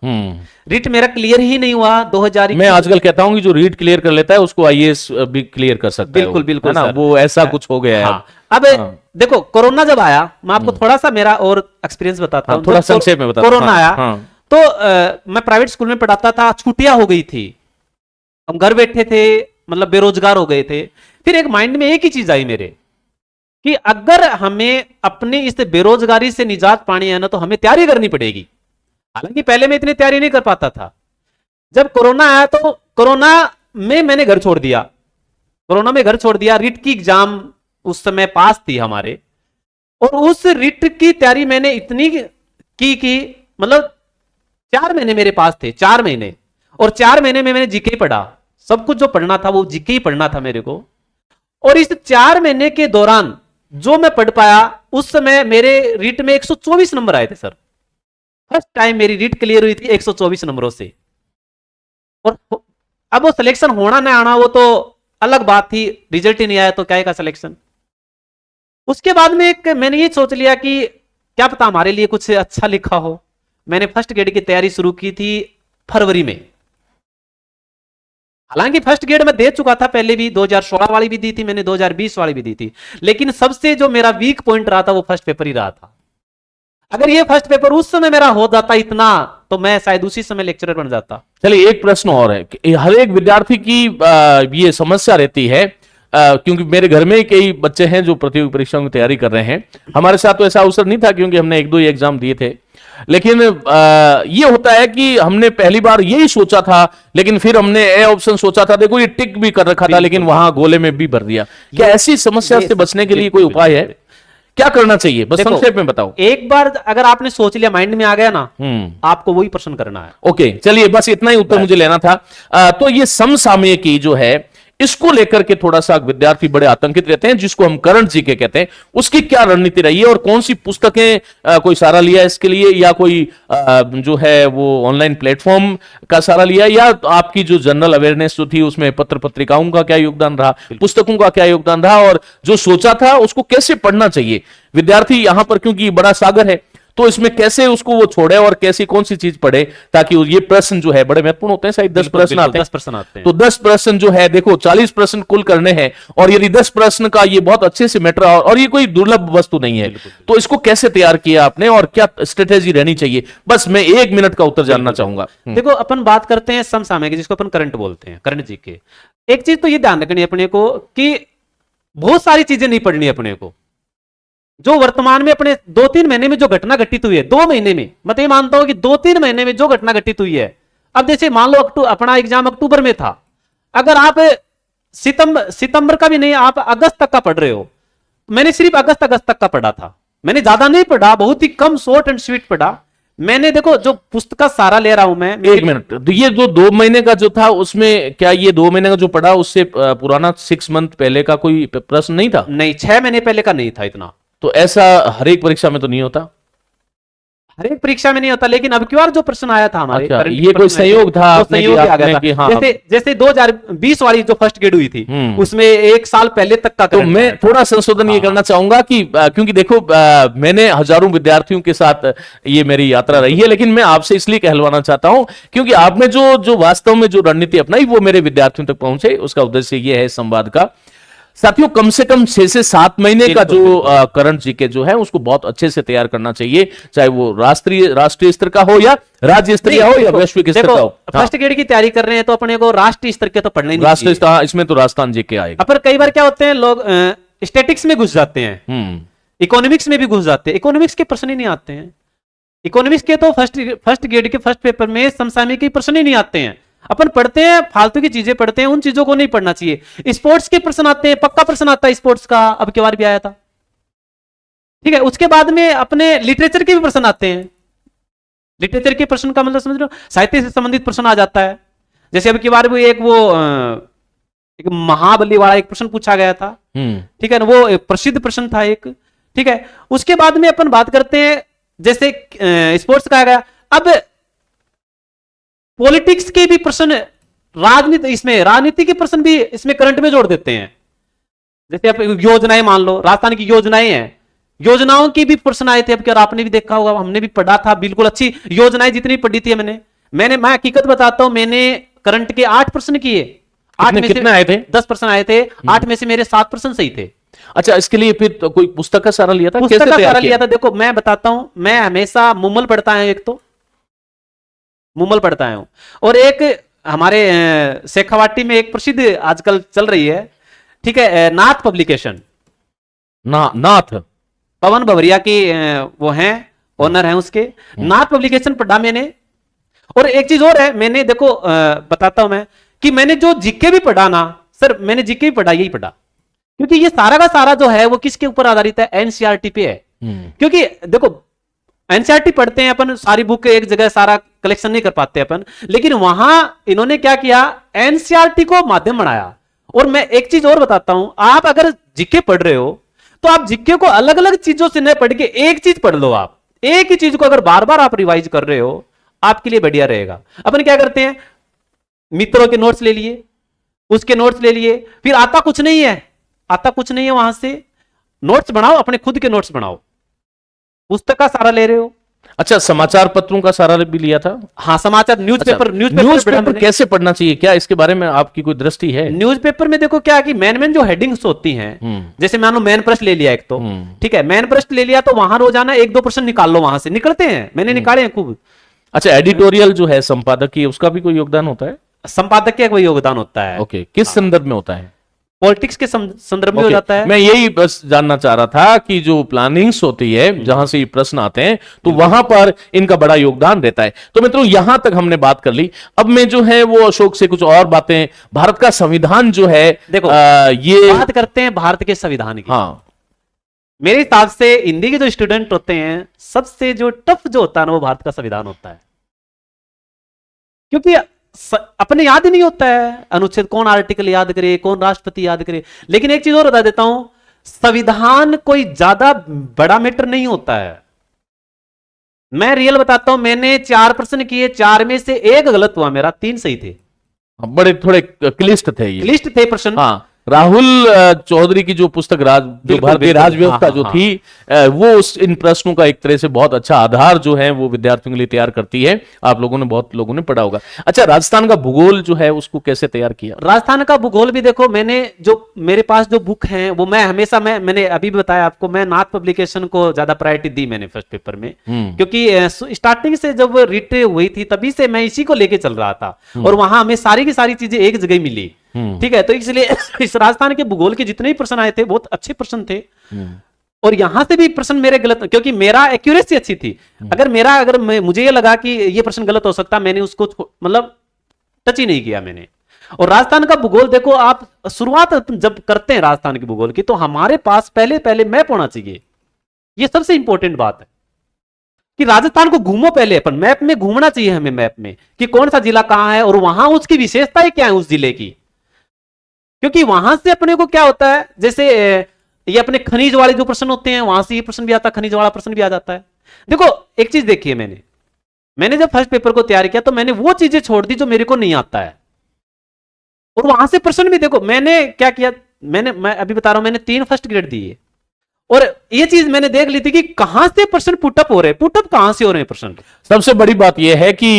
रीट मेरा क्लियर ही नहीं हुआ 2000। मैं आजकल कहता हूं कि जो रीट क्लियर कर लेता है उसको आईएएस भी क्लियर कर सकता है। बिल्कुल बिल्कुल ना, वो ऐसा कुछ हो गया है। अब देखो, कोरोना जब आया, मैं आपको थोड़ा सा मेरा और एक्सपीरियंस बताता हूँ, थोड़ा संक्षेप में बताता। कोरोना आया तो मैं प्राइवेट स्कूल में पढ़ाता था, छुट्टियां हो गई थी, हम घर बैठे थे, मतलब बेरोजगार हो गए थे। फिर एक माइंड में एक ही चीज आई मेरे कि अगर हमें अपनी इस बेरोजगारी से निजात पानी है ना तो हमें तैयारी करनी पड़ेगी। हालांकि पहले मैं इतनी तैयारी नहीं कर पाता था। जब कोरोना आया तो कोरोना में मैंने घर छोड़ दिया, कोरोना में घर छोड़ दिया। रीट की एग्जाम उस समय पास थी हमारे, और उस रीट की तैयारी मैंने इतनी की कि मतलब 4 महीने मेरे पास थे, 4 महीने, और 4 महीने में मैंने जीके पढ़ा। सब कुछ जो पढ़ना था वो जीके ही पढ़ना था मेरे को। और इस 4 महीने के दौरान जो मैं पढ़ पाया, उस समय मेरे रीट में 124 नंबर आए थे सर। फर्स्ट टाइम मेरी रीट क्लियर हुई थी 124 नंबरों से। और अब वो सिलेक्शन होना ना आना वो तो अलग बात थी, रिजल्ट ही नहीं आया तो क्या का सिलेक्शन। उसके बाद में मैंने ये सोच लिया कि क्या पता हमारे लिए कुछ अच्छा लिखा हो। मैंने फर्स्ट ग्रेड की तैयारी शुरू की थी फरवरी में। हालांकि फर्स्ट ग्रेड में दे चुका था पहले भी, 2016 वाली भी दी थी मैंने, 2020 वाली भी दी थी, लेकिन सबसे जो मेरा वीक पॉइंट रहा था वो फर्स्ट पेपर ही रहा था। अगर ये फर्स्ट पेपर उस समय मेरा हो जाता इतना, तो मैं शायद उसी समय लेक्चरर बन जाता। चलिए, एक प्रश्न और है कि हर एक विद्यार्थी की ये समस्या रहती है, क्योंकि मेरे घर में ही कई बच्चे हैं जो प्रतियोगी परीक्षाओं की तैयारी कर रहे हैं। हमारे साथ तो ऐसा अवसर नहीं था क्योंकि हमने 1-2 एग्जाम दिए थे, लेकिन ये होता है कि हमने पहली बार यही सोचा था, लेकिन फिर हमने ए ऑप्शन सोचा था, देखो ये टिक भी कर रखा था, लेकिन वहां गोले में भी भर दिया। क्या ऐसी समस्या से बचने के लिए कोई उपाय है? क्या करना चाहिए, बस देखो, संक्षेप में बताओ। एक बार अगर आपने सोच लिया, माइंड में आ गया ना, आपको वही प्रश्न करना है। ओके, चलिए बस इतना ही उत्तर मुझे लेना था। तो ये समसामयिकी जो है, इसको लेकर के थोड़ा सा विद्यार्थी बड़े आतंकित रहते हैं, जिसको हम करंट जीके कहते हैं। उसकी क्या रणनीति रही है और कौन सी पुस्तकें कोई सहारा लिया इसके लिए, या कोई जो है वो ऑनलाइन प्लेटफॉर्म का सहारा लिया, या आपकी जो जनरल अवेयरनेस जो थी उसमें पत्र पत्रिकाओं का क्या योगदान रहा, पुस्तकों का क्या योगदान रहा, और जो सोचा था उसको कैसे पढ़ना चाहिए विद्यार्थी यहां पर, क्योंकि बड़ा सागर है, तो इसमें कैसे उसको वो छोड़े और कैसी कौन सी चीज पढ़े, ताकि ये प्रश्न जो है बड़े महत्वपूर्ण होते हैं। शायद 10 प्रश्न आते हैं, 10 प्रश्न आते हैं। तो 10 प्रश्न जो है, देखो 40 प्रश्न कुल करने हैं, और यदि 10 प्रश्न का ये बहुत अच्छे से मैटर, और ये कोई दुर्लभ वस्तु नहीं है, तो इसको कैसे तैयार किया आपने और क्या स्ट्रेटेजी रहनी चाहिए? बस मैं 1 मिनट का उत्तर जानना चाहूंगा। देखो, अपन बात करते हैं समसामयिक, जिसको अपन करंट बोलते हैं, करंट जीके। एक चीज तो ये ध्यान रखनी है अपने को कि बहुत सारी चीजें नहीं पढ़नी है अपने को। जो वर्तमान में अपने 2-3 महीने में जो घटना घटित हुई है, 2 महीने में, मैं तो ये मानता हूं कि 2-3 महीने में जो घटना घटित हुई है, अब जैसे मान लो अपना एग्जाम अक्टूबर में था, अगर आप सितंबर का भी नहीं, आप अगस्त तक का पढ़ रहे हो। मैंने सिर्फ अगस्त तक का पढ़ा था, मैंने ज्यादा नहीं पढ़ा, बहुत ही कम शॉर्ट एंड स्वीट पढ़ा मैंने। देखो, जो पुस्तक का सहारा ले रहा हूं मैं। 1 मिनट, तो ये जो 2 महीने का जो था, उसमें क्या ये 2 महीने का जो पढ़ा उससे पुराना 6 मंथ पहले का कोई प्रश्न नहीं था? नहीं, 6 महीने पहले का नहीं था इतना। तो ऐसा हर एक परीक्षा में तो नहीं होता? हर एक परीक्षा में नहीं होता, लेकिन अब की बार जो प्रश्न आया था हमारे, अच्छा, ये कोई संयोग था, तो संयोग आ गया था। हाँ, जैसे 2020 वाली जो फर्स्ट ग्रेड हुई थी, उसमें 1 साल पहले तक का। तो मैं थोड़ा संशोधन ये करना चाहूंगा कि क्योंकि देखो मैंने हजारों विद्यार्थियों के साथ ये मेरी यात्रा रही है, लेकिन मैं आपसे इसलिए कहलवाना चाहता हूं क्योंकि आपने जो वास्तव में जो रणनीति अपनाई वो मेरे विद्यार्थियों तक पहुंचे, उसका उद्देश्य ये है संवाद का। साथियों, कम से कम 6 से 7 महीने का जो करंट जीके जो है उसको बहुत अच्छे से तैयार करना चाहिए, चाहे वो राष्ट्रीय स्तर का हो या राज्य स्तरीय हो या वैश्विक स्तर का हो। फर्स्ट ग्रेड की तैयारी कर रहे हैं तो अपने को राष्ट्रीय स्तर के तो पढ़ने नहीं राष्ट्रीय स्तर, इसमें तो राजस्थान जीके आएगा। पर कई बार क्या होते हैं, लोग स्टैटिक्स में घुस जाते हैं, इकोनॉमिक्स में भी घुस जाते हैं, इकोनॉमिक्स के प्रश्न ही नहीं आते हैं। इकोनॉमिक्स के तो फर्स्ट ग्रेड के फर्स्ट पेपर में समसामयिक के प्रश्न ही नहीं आते हैं। अपन पढ़ते हैं, फालतू की चीजें पढ़ते हैं, उन चीजों को नहीं पढ़ना चाहिए। स्पोर्ट्स के प्रश्न आते हैं, पक्का प्रश्न आता है स्पोर्ट्स का, अब की बार भी आया था, ठीक है। उसके बाद में अपने लिटरेचर के भी प्रश्न आते हैं। लिटरेचर के प्रश्न का मतलब समझ रहे हो, साहित्य से संबंधित प्रश्न आ जाता है। जैसे अब की बार भी एक महाबली वाला एक प्रश्न पूछा गया था, ठीक है ना, वो प्रसिद्ध प्रश्न था एक, ठीक है। उसके बाद में अपन बात करते हैं, जैसे स्पोर्ट्स का आ गया, अब पॉलिटिक्स के भी प्रश्न, राजनीति के प्रश्न भी इसमें करंट में जोड़ देते हैं। जैसे आप योजनाएं मान लो, राजस्थान की योजनाएं हैं, योजनाओं की भी प्रश्न आए थे। अब क्या आपने भी देखा होगा, हमने भी पढ़ा था, बिल्कुल अच्छी योजनाएं जितनी पढ़ी थी मैं हकीकत बताता हूं, मैंने करंट के 8 प्रश्न किए। 8 में कितने आए थे? 10 प्रश्न आए थे, 8 में से मेरे 7 प्रश्न सही थे। अच्छा, इसके लिए फिर तो कोई पुस्तक का सहारा लिया था? पुस्तक का सहारा लिया था। देखो, मैं बताता हूं, मैं हमेशा मुमल पढ़ता हूं, एक तो मुमल पढ़ता हूं, और एक हमारे शेखावाटी में एक प्रसिद्ध आजकल चल रही है, ठीक है, नाथ पब्लिकेशन, नाथ पवन भवरिया की वो हैं, ओनर हैं उसके। नाथ पब्लिकेशन पढ़ा मैंने। और एक चीज और है, मैंने देखो बताता हूं मैं कि मैंने जो जीके भी पढ़ा ना सर, मैंने जीके भी पढ़ा, यही पढ़ा, क्योंकि ये सारा का सारा जो है वो किसके ऊपर आधारित है, एनसीईआरटी पे है। क्योंकि देखो, एनसीईआरटी पढ़ते हैं अपन, सारी बुक एक जगह सारा कलेक्शन नहीं कर पाते अपन, लेकिन वहां इन्होंने क्या किया, एनसीईआरटी को माध्यम बनाया। और मैं एक चीज और बताता हूं, आप अगर जीके पढ़ रहे हो तो आप जीके को अलग अलग चीजों से न पढ़ के एक चीज पढ़ लो। आप एक ही चीज को अगर बार बार आप रिवाइज कर रहे हो, आपके लिए बढ़िया रहेगा। अपन क्या करते हैं, मित्रों के नोट्स ले लिए, उसके नोट्स ले लिए, फिर आता कुछ नहीं है वहां से नोट्स बनाओ, अपने खुद के नोट्स बनाओ, पुस्तक का सहारा ले रहे हो। अच्छा, समाचार पत्रों का सहारा भी लिया था? हाँ, समाचार, न्यूज़पेपर कैसे पढ़ना चाहिए, क्या इसके बारे में आपकी कोई दृष्टि है? न्यूज़पेपर में देखो क्या कि मेन जो हेडिंग्स होती हैं, जैसे मान लो मैन पृष्ठ ले लिया एक तो, ठीक है, मैन पृष्ठ ले लिया तो वहां रोजाना 1-2 प्रश्न निकाल लो, वहां से निकलते हैं, मैंने निकाले हैं खूब। अच्छा, एडिटोरियल जो है संपादक की, उसका भी कोई योगदान होता है? संपादक का कोई योगदान होता है। ओके, किस संदर्भ में होता है? पॉलिटिक्स के संदर्भ में हो ओके, जाता है। मैं यही बस जानना चाह रहा था कि जो प्लानिंग्स होती है जहां से ये प्रश्न आते हैं तो वहां पर इनका बड़ा योगदान रहता है। तो मित्रों यहां तक हमने बात कर ली। अब मैं जो है वो अशोक से कुछ और बातें, भारत का संविधान जो है देखो, ये बात करते हैं भारत के संविधान की। हाँ, मेरे हिसाब से हिंदी के जो स्टूडेंट होते हैं, सबसे जो टफ जो होता है ना, वो भारत का संविधान होता है। क्योंकि अपने याद ही नहीं होता है अनुच्छेद, कौन आर्टिकल याद करे, कौन राष्ट्रपति याद करे। लेकिन एक चीज और बता देता हूं, संविधान कोई ज्यादा बड़ा मैटर नहीं होता है। मैं रियल बताता हूं, मैंने 4 प्रश्न किए, 4 में से 1 गलत हुआ मेरा, 3 सही थे। बड़े थोड़े क्लिष्ट थे ये, लिस्ट थे प्रश्न। हाँ। राहुल चौधरी की जो पुस्तक जो भारतीय राजव्यवस्था हाँ, जो हाँ, थी, वो इन प्रश्नों का एक तरह से बहुत अच्छा आधार जो है वो विद्यार्थियों के लिए तैयार करती है। आप लोगों ने, बहुत लोगों ने पढ़ा होगा। अच्छा, राजस्थान का भूगोल जो है उसको कैसे तैयार किया? राजस्थान का भूगोल भी देखो, मैंने जो मेरे पास जो बुक है वो मैं हमेशा, मैंने अभी भी बताया आपको, मैं नाथ पब्लिकेशन को ज्यादा प्रायोरिटी दी मैंने फर्स्ट पेपर में। क्योंकि स्टार्टिंग से जब रिट हुई थी तभी से मैं इसी को लेके चल रहा था, और वहां हमें सारी की सारी चीजें एक जगह मिली। ठीक है, तो इसलिए इस राजस्थान के भूगोल के जितने भी प्रश्न आए थे बहुत अच्छे प्रश्न थे। और यहां से भी प्रश्न मेरे गलत, क्योंकि मेरा एक्यूरेसी अच्छी थी। अगर मुझे ये लगा कि ये प्रश्न गलत हो सकता, मैंने उसको मतलब टच ही नहीं किया मैंने। और राजस्थान का भूगोल देखो, आप शुरुआत जब करते हैं राजस्थान के भूगोल की, तो हमारे पास पहले मैप होना चाहिए। ये सबसे इंपॉर्टेंट बात है कि राजस्थान को घूमो पहले, अपन मैप में घूमना चाहिए हमें, मैप में कि कौन सा जिला कहां है और वहां उसकी विशेषताएं क्या है उस जिले की। क्योंकि वहां से अपने को क्या होता है, जैसे ये अपने खनिज वाले जो प्रश्न होते हैं, वहां से ये प्रश्न भी आता है, खनिज वाला प्रश्न भी आ जाता है। देखो एक चीज देखिए, मैंने जब फर्स्ट पेपर को तैयार किया तो मैंने वो चीजें छोड़ दी जो मेरे को नहीं आता है, और वहां से प्रश्न भी देखो मैंने क्या किया। मैं अभी बता रहा हूं, मैंने 3 फर्स्ट ग्रेड दिए, और ये चीज मैंने देख ली थी कि कहां से प्रश्न पुटअप हो रहे हैं, पुटअप कहां से हो रहे हैं प्रश्न। सबसे बड़ी बात यह है कि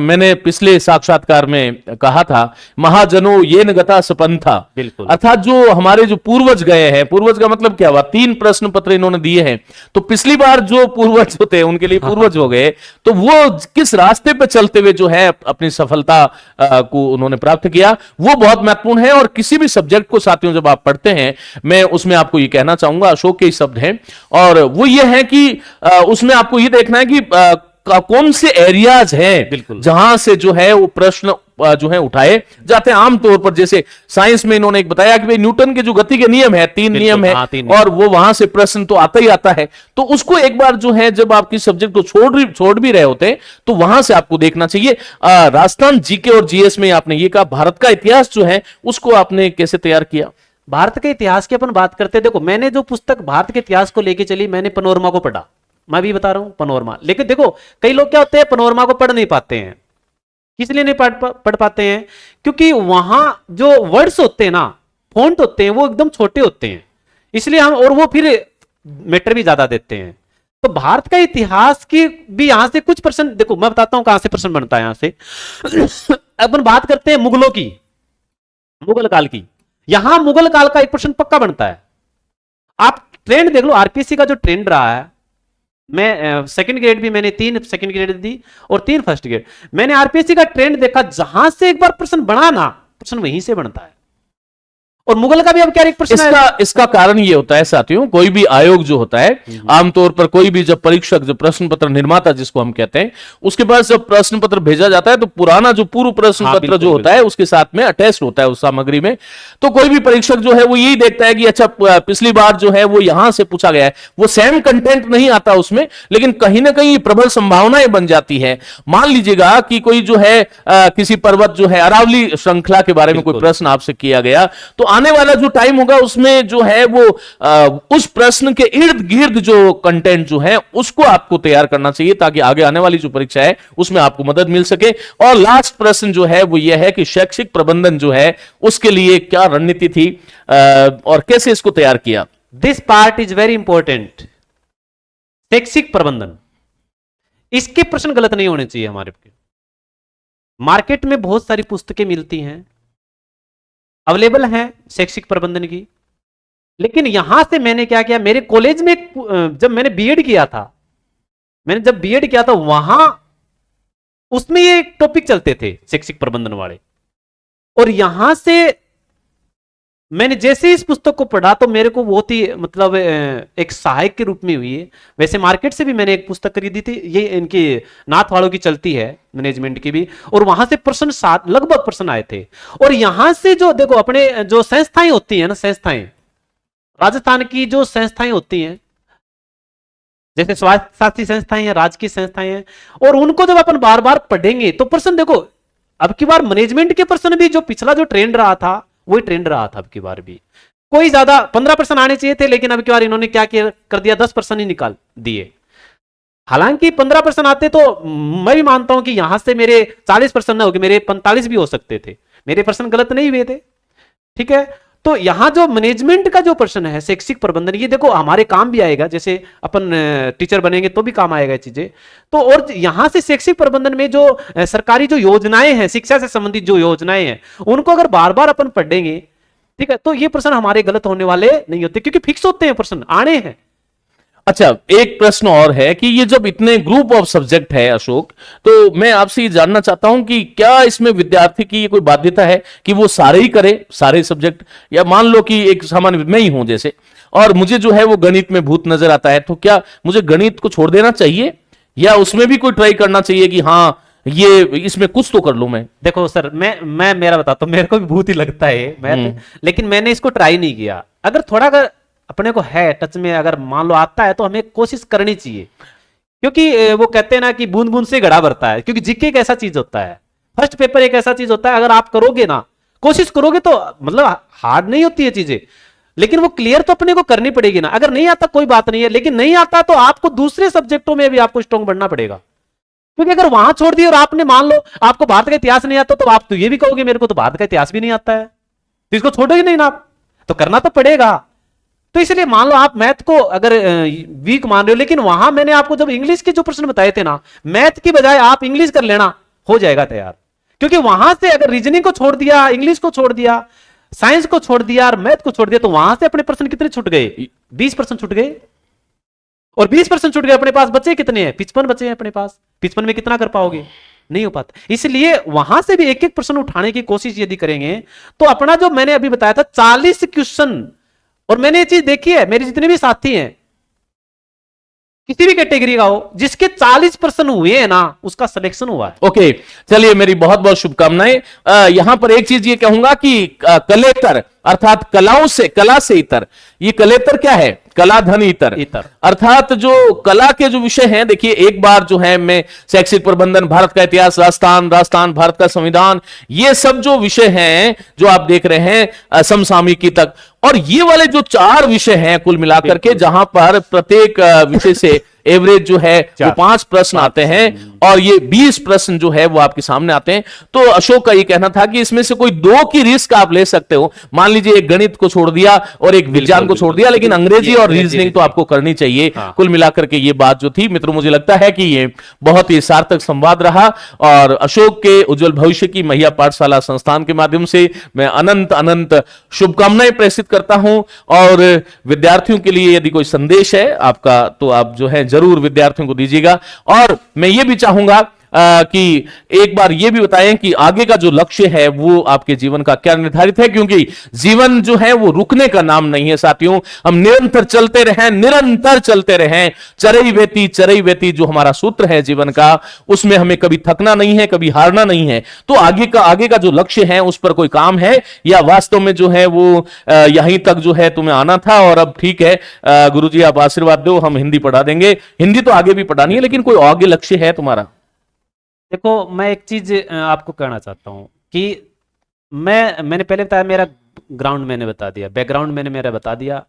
मैंने पिछले साक्षात्कार में कहा था, महाजनों ये नगता सपंथा। बिल्कुल, अर्थात जो हमारे जो पूर्वज गए हैं, पूर्वज का मतलब क्या हुआ, 3 प्रश्न पत्र इन्होंने दिए हैं, तो पिछली बार जो पूर्वज होते हैं उनके लिए पूर्वज हो गए, तो वो किस रास्ते पे चलते हुए जो है अपनी सफलता को उन्होंने प्राप्त किया, वो बहुत महत्वपूर्ण है। और किसी भी सब्जेक्ट को साथियों जब आप पढ़ते हैं, मैं उसमें आपको ये कहना चाहूंगा, अशोक के शब्द हैं, और वो ये है कि उसमें आपको ये देखना है कि कौन से एरियाज हैं जहां से जो है वो प्रश्न जो है उठाए जाते हैं। आमतौर पर जैसे साइंस में इन्होंने एक बताया कि भाई न्यूटन के जो गति के नियम है, 3 नियम है, और वो वहां से प्रश्न तो आता ही आता है। तो उसको एक बार जो है जब आप किसी सब्जेक्ट को छोड़ भी रहे होते हैं तो वहां से आपको देखना चाहिए। राजस्थान जीके और जीएस में आपने ये कहा, भारत का इतिहास जो है उसको आपने कैसे तैयार किया? भारत के इतिहास की अपन बात करते हैं, देखो मैंने जो पुस्तक भारत के इतिहास को लेके चली, मैंने पनोरमा को पढ़ा, मैं भी बता रहा हूं पनोरमा। लेकिन देखो कई लोग क्या होते हैं, पनोरमा को पढ़ नहीं पाते हैं। किस लिए नहीं पढ़ पाते हैं? क्योंकि वहां जो वर्ड्स होते हैं ना, फॉन्ट होते हैं, वो एकदम छोटे होते हैं, इसलिए हम, और वो फिर मैटर भी ज्यादा देते हैं। तो भारत का इतिहास की भी यहां से कुछ प्रश्न, देखो मैं बताता हूं कहां से प्रश्न बनता है यहां से। अपन बात करते हैं मुगलों की, मुगल काल की, यहां मुगल काल का एक प्रश्न पक्का बनता है। आप ट्रेंड देख लो, आरपीएससी का जो ट्रेंड रहा है, मैं सेकंड ग्रेड भी मैंने 3 सेकंड ग्रेड दी और 3 फर्स्ट ग्रेड, मैंने आरपीएससी का ट्रेंड देखा, जहां से एक बार प्रश्न बना ना, प्रश्न वहीं से बनता है। और मुगल का भी अब क्या एक प्रश्न इसका कारण ये होता है साथियों, कोई भी आयोग जो होता है, आमतौर पर कोई भी जब परीक्षक, जो प्रश्न पत्र निर्माता जिसको हम कहते हैं, उसके पास जब प्रश्न पत्र भेजा जाता है तो पुराना जो पूर्व प्रश्न पत्र जो होता है उसके साथ में अटैच होता है उस सामग्री में। तो कोई भी परीक्षक जो है वो यही देखता है कि अच्छा पिछली बार जो है वो यहां से पूछा गया है, वो सेम कंटेंट नहीं आता उसमें, लेकिन कहीं ना कहीं प्रबल संभावनाएं बन जाती है। मान लीजिएगा कि कोई जो है किसी पर्वत जो है अरावली श्रृंखला के बारे में कोई प्रश्न आपसे किया गया, तो आने वाला जो टाइम होगा उसमें जो है वो उस प्रश्न के इर्द गिर्द जो कंटेंट जो है उसको आपको तैयार करना चाहिए, ताकि आगे आने वाली जो परीक्षा है उसमें आपको मदद मिल सके। और लास्ट प्रश्न जो है वो यह है कि शैक्षिक प्रबंधन जो है उसके लिए क्या रणनीति थी और कैसे इसको तैयार किया? This part is very important. शैक्षिक प्रबंधन, इसके प्रश्न गलत नहीं होने चाहिए हमारे। मार्केट में बहुत सारी पुस्तकें मिलती हैं, अवेलेबल हैं शैक्षिक प्रबंधन की, लेकिन यहां से मैंने क्या किया, मेरे कॉलेज में जब मैंने बीएड किया था, वहां उसमें ये टॉपिक चलते थे शैक्षिक प्रबंधन वाले, और यहां से मैंने जैसे ही इस पुस्तक को पढ़ा तो मेरे को बहुत ही मतलब एक सहायक के रूप में हुई है। वैसे मार्केट से भी मैंने एक पुस्तक खरीदी थी, ये इनकी नाथ वालों की चलती है मैनेजमेंट की भी, और वहां से प्रश्न लगभग प्रश्न आए थे। और यहां से जो देखो अपने जो संस्थाएं होती है ना, संस्थाएं राजस्थान की जो संस्थाएं होती हैं, जैसे स्वास्थ्य शास्त्री संस्थाएं हैं, राजकीय संस्थाएं हैं, और उनको जब अपन बार बार पढ़ेंगे तो प्रश्न देखो, अब की बार मैनेजमेंट के प्रश्न भी जो पिछला जो ट्रेंड रहा था वही ट्रेंड रहा था। अब की बार भी कोई ज्यादा 15% आने चाहिए थे, लेकिन अब की बार इन्होंने क्या कर दिया, 10% ही निकाल दिए। हालांकि 15% आते तो मैं भी मानता हूं कि यहां से मेरे 40% ना हो गए, मेरे 45 भी हो सकते थे, मेरे प्रश्न गलत नहीं हुए थे। ठीक है, तो यहां जो मैनेजमेंट का जो प्रश्न है, शैक्षिक प्रबंधन, ये देखो हमारे काम भी आएगा, जैसे अपन टीचर बनेंगे तो भी काम आएगा चीजें। तो और यहां से शैक्षिक प्रबंधन में जो सरकारी जो योजनाएं हैं, शिक्षा से संबंधित जो योजनाएं हैं, उनको अगर बार बार अपन पढ़ेंगे, ठीक है, तो ये प्रश्न हमारे गलत होने वाले नहीं होते, क्योंकि फिक्स होते हैं, प्रश्न आने हैं। अच्छा, एक प्रश्न और है कि ये जब इतने ग्रुप ऑफ सब्जेक्ट है अशोक, तो मैं आपसे ये जानना चाहता हूं कि क्या इसमें विद्यार्थी की ये कोई बाध्यता है कि वो सारे ही करे, सारे सब्जेक्ट, या मान लो कि एक सामान्य मैं ही हूं जैसे, और मुझे जो है वो गणित में भूत नजर आता है, तो क्या मुझे गणित को छोड़ देना चाहिए, या उसमें भी कोई ट्राई करना चाहिए कि हाँ ये इसमें कुछ तो कर लूं मैं? देखो सर, मैं मेरा बताता हूं, मेरे को भी भूत ही लगता है मैथ, लेकिन मैंने इसको ट्राई नहीं किया। अगर थोड़ा अगर अपने को है टच में, अगर मान लो आता है, तो हमें कोशिश करनी चाहिए, क्योंकि वो कहते हैं ना कि बूंद बूंद से घड़ा भरता है। क्योंकि जीके एक ऐसा चीज होता है, फर्स्ट पेपर एक ऐसा चीज होता है, अगर आप करोगे ना, कोशिश करोगे, तो मतलब हार्ड नहीं होती है चीजें, लेकिन वो क्लियर तो अपने को करनी पड़ेगी ना। अगर नहीं आता कोई बात नहीं है, लेकिन नहीं आता तो आपको दूसरे सब्जेक्टों में भी आपको स्ट्रॉन्ग बनना पड़ेगा। क्योंकि अगर वहां छोड़ दिया और आपने मान लो आपको भारत का इतिहास नहीं आता, तो आप तो ये भी कहोगे मेरे को तो भारत का इतिहास भी नहीं आता है, तो इसको छोड़ोगे नहीं ना, आप तो करना तो पड़ेगा। तो इसलिए मान लो आप मैथ को अगर वीक मान रहे हो, लेकिन वहां मैंने आपको जब इंग्लिश के जो प्रश्न बताए थे ना, मैथ की बजाय आप इंग्लिश कर लेना, हो जाएगा तैयार। क्योंकि वहां से अगर रीजनिंग को छोड़ दिया, इंग्लिश को छोड़ दिया, साइंस को छोड़ दिया और मैथ को छोड़ दिया, तो वहां से अपने प्रश्न कितने छूट गए? 20% छूट गए। और 20% छूट गए, अपने पास बचे कितने हैं? 55 बचे हैं अपने पास। 55 में कितना कर पाओगे? नहीं हो पाता। इसलिए वहां से भी एक एक प्रश्न उठाने की कोशिश यदि करेंगे, तो अपना जो मैंने अभी बताया था 40 क्वेश्चन, और मैंने ये चीज देखी है, मेरे जितने भी साथी हैं किसी भी कैटेगरी का हो, जिसके 40% हुए हैं ना, उसका सिलेक्शन हुआ है। ओके, चलिए मेरी बहुत बहुत शुभकामनाएं। यहां पर एक चीज ये कहूंगा कि कलेतर अर्थात कलाओं से, कला से इतर, ये कलेतर क्या है? कला धन इतर, अर्थात जो कला के जो विषय हैं, देखिए एक बार जो है मैं शैक्षिक प्रबंधन, भारत का इतिहास, राजस्थान, भारत का संविधान, ये सब जो विषय हैं जो आप देख रहे हैं समसामयिकी तक, और ये वाले जो 4 विषय हैं कुल मिलाकर के, जहां पर प्रत्येक विषय से एवरेज जो है वो 5 प्रश्न आते हैं, और ये 20 प्रश्न जो है वो आपके सामने आते हैं। तो अशोक का ये कहना था कि इसमें से कोई 2 की रिस्क आप ले सकते हो। मान लीजिए एक गणित को छोड़ दिया और एक विज्ञान को छोड़ दिया, लेकिन अंग्रेजी और रीजनिंग तो आपको करनी चाहिए। कुल मिलाकर के ये बात जो थी मित्रों, मुझे लगता है कि ये बहुत ही सार्थक संवाद रहा, और अशोक के उज्जवल भविष्य की महिला पाठशाला संस्थान के माध्यम से मैं अनंत अनंत शुभकामनाएं प्रेषित करता हूं। और विद्यार्थियों के लिए यदि कोई संदेश है आपका, तो आप जो है जरूर विद्यार्थियों को दीजिएगा। और मैं ये भी चाहूंगा कि एक बार ये भी बताएं कि आगे का जो लक्ष्य है वो आपके जीवन का क्या निर्धारित है, क्योंकि जीवन जो है वो रुकने का नाम नहीं है साथियों। हम निरंतर चलते रहें, निरंतर चलते रहें, चरई वेती जो हमारा सूत्र है जीवन का, उसमें हमें कभी थकना नहीं है, कभी हारना नहीं है। तो आगे का जो लक्ष्य है उस पर कोई काम है, या वास्तव में जो है वो यहीं तक जो है तुम्हें आना था, और अब ठीक है गुरुजी आप आशीर्वाद दो, हम हिंदी पढ़ा देंगे। हिंदी तो आगे भी पढ़ानी है, लेकिन कोई आगे लक्ष्य है तुम्हारा? देखो, मैं एक चीज आपको कहना चाहता हूं कि मैंने पहले बताया, मेरा ग्राउंड मैंने बता दिया, बैकग्राउंड मैंने मेरा बता दिया।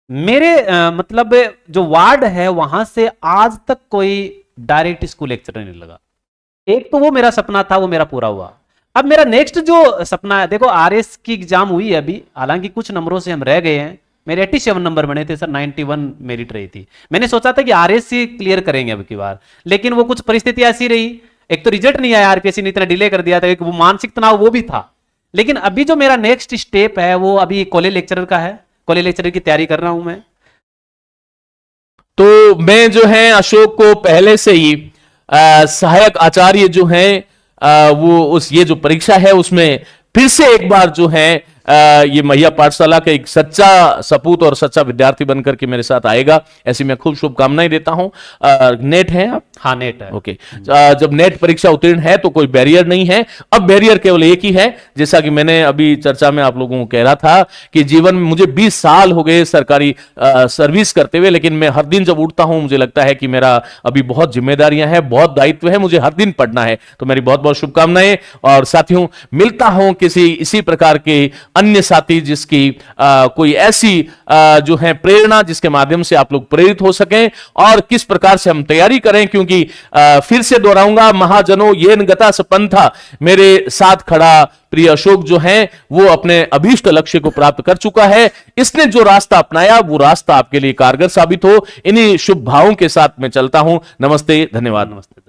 मेरे मतलब जो वार्ड है वहां से आज तक कोई डायरेक्ट स्कूल लेक्चर नहीं लगा। एक तो वो मेरा सपना था, वो मेरा पूरा हुआ। अब मेरा नेक्स्ट जो सपना है, देखो आरएस की एग्जाम हुई है अभी, हालांकि कुछ नंबरों से हम रह गए हैं। मेरे 87 नंबर बने थे सर, 91 मेरिट रही थी। मैंने सोचा था कि आरएससी क्लियर करेंगे अब की बार, लेकिन वो कुछ परिस्थिति ऐसी रही, एक तो रिजल्ट नहीं आया, आरपीएससी ने इतना डिले कर दिया था, एक वो मानसिक तनाव वो भी था। लेकिन अभी जो मेरा नेक्स्ट स्टेप है वो अभी कॉलेज लेक्चरर का है, कॉलेज लेक्चरर की तैयारी कर रहा हूं मैं। तो मैं जो है अशोक को पहले से ही सहायक आचार्य जो है वो उस ये जो परीक्षा है उसमें फिर से एक बार जो है ये महिला पाठशाला का एक सच्चा सपूत और सच्चा विद्यार्थी बनकर के मेरे साथ आएगा, ऐसी मैं खूब शुभकामनाएं देता हूं। नेट है आप? हाँ, नेट है। ओके। जब नेट परीक्षा उत्तीर्ण है तो कोई बैरियर नहीं है। अब बैरियर केवल एक ही है, जैसा कि मैंने अभी चर्चा में आप लोगों को कह रहा था कि जीवन में मुझे 20 साल हो गए सरकारी सर्विस करते हुए, लेकिन मैं हर दिन जब उठता हूं मुझे लगता है कि मेरा अभी बहुत जिम्मेदारियां हैं, बहुत दायित्व है, मुझे हर दिन पढ़ना है। तो मेरी बहुत बहुत शुभकामनाएं। और साथियों, मिलता हूं किसी इसी प्रकार के अन्य साथी जिसकी कोई ऐसी जो है प्रेरणा, जिसके माध्यम से आप लोग प्रेरित हो सकें और किस प्रकार से हम तैयारी करें, क्योंकि फिर से दोहराऊंगा, महाजनों येन गता सपंथा, मेरे साथ खड़ा प्रिय अशोक जो है वो अपने अभीष्ट लक्ष्य को प्राप्त कर चुका है। इसने जो रास्ता अपनाया वो रास्ता आपके लिए कारगर साबित हो, इन्हीं शुभ भावों के साथ मैं चलता हूं। नमस्ते, धन्यवाद। नमस्ते।